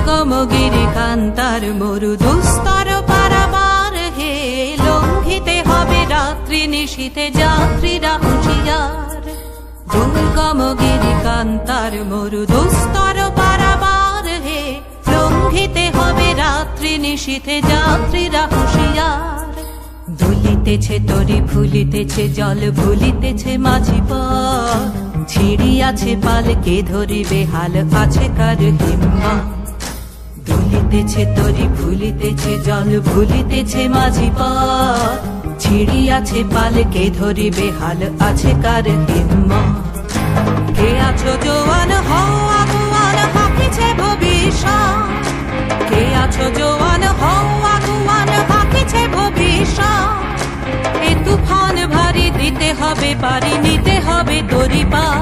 দুর্গম গিরিকান্তার মরু দুস্তর পারাবার হে, লঙ্ঘিতে হবে রাত্রি নিশীথে যাত্রীরা হুঁশিয়ার। দুর্গম গিরিকান্তার মরু দুস্তর পারাবার হে, লঙ্ঘিতে হবে রাত্রি নিশীথে যাত্রীরা হুঁশিয়ার। দুলিতেছে তরি ফুলিতেছে জল ভুলিতেছে মাঝি পথ, ছিড়িয়াছে পালকে ধরিবে হাল আছে কার হিম্মত। দুলিতেছে তরি ফুলিতেছে জল ভুলিতেছে মাঝি পথ, ছিড়িয়াছে পালকে ধরিবে হাল আছে কার হিম্মত। কে আছো জোয়ান হও আগুয়ান হাকিছে ভবিষ্যৎ, কে আছো জোয়ান হও আগুয়ান হাকিছে ভবিষ্যৎ। এ তুফান ভারী দিতে হবে পারি নিতে হবে তরি পার।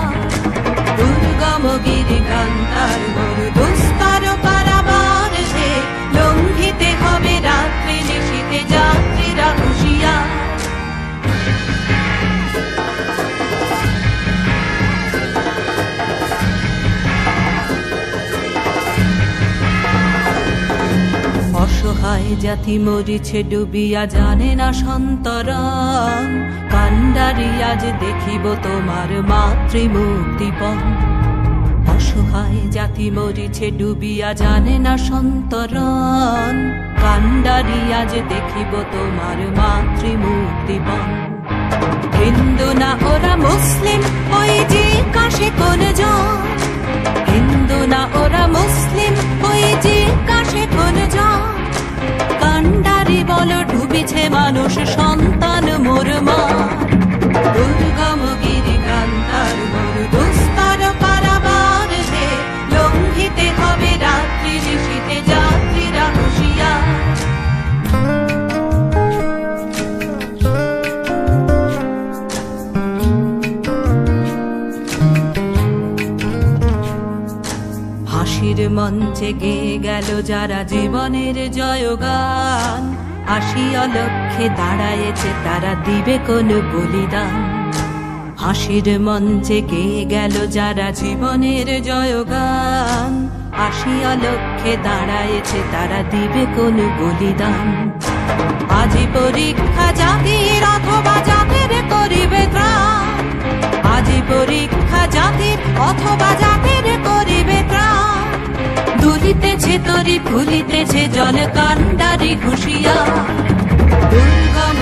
দুর্গম গিরিকান্তার মরু দুস্তর পারাবার হে, লঙ্ঘিতে হবে রাত্রি নিশীথে যাত্রীরা হুঁশিয়ার। অসহায় জাতি মরিছে ডুবিয়া জানে না সন্তরণ, কান্ডারি আজ দেখিব তোমার মাতৃমুক্তিপণ। অসহায় জাতি মরিছে ডুবিয়া জানে না সন্তরণ, কান্ডারি আজ দেখিব তোমার মাতৃমুক্তিপণ। হিন্দু না ওরা মুসলিম ওই যে কাশে কোন জন, হিন্দু না ওরা মুসলিম ওই যে কাশে কোন জন। কান্ডারি বল ডুবিছে মানুষ সন্তান মোর মা। দুর্গম গিরিকান্তার মরু দুস্তর পারাবার হে, লঙ্ঘিতে হবে রাত্রি নিশীথে যাত্রীরা হুঁশিয়ার। হাসির মঞ্চে গেয়ে গেল যারা জীবনের জয়গান, আসিয়া লক্ষ্যে দাঁড়ায়েছে তারা দিবে কোন বলিদান। হাসির মঞ্চে গেয়ে গেল যারা জীবনের জয়গান, আসিয়া লক্ষ্যে দাঁড়ায়েছে তারা দিবে কোন বলিদান। আজি পরীক্ষা জাতির অথবা জাতির করিবে ত্রাণ, আজি পরীক্ষা জাতির অথবা জাতির করিবে ত্রাণ। দুলিতেছে তরি ফুলিতেছে জল কান্ডারি হুঁশিয়ার। দুর্গম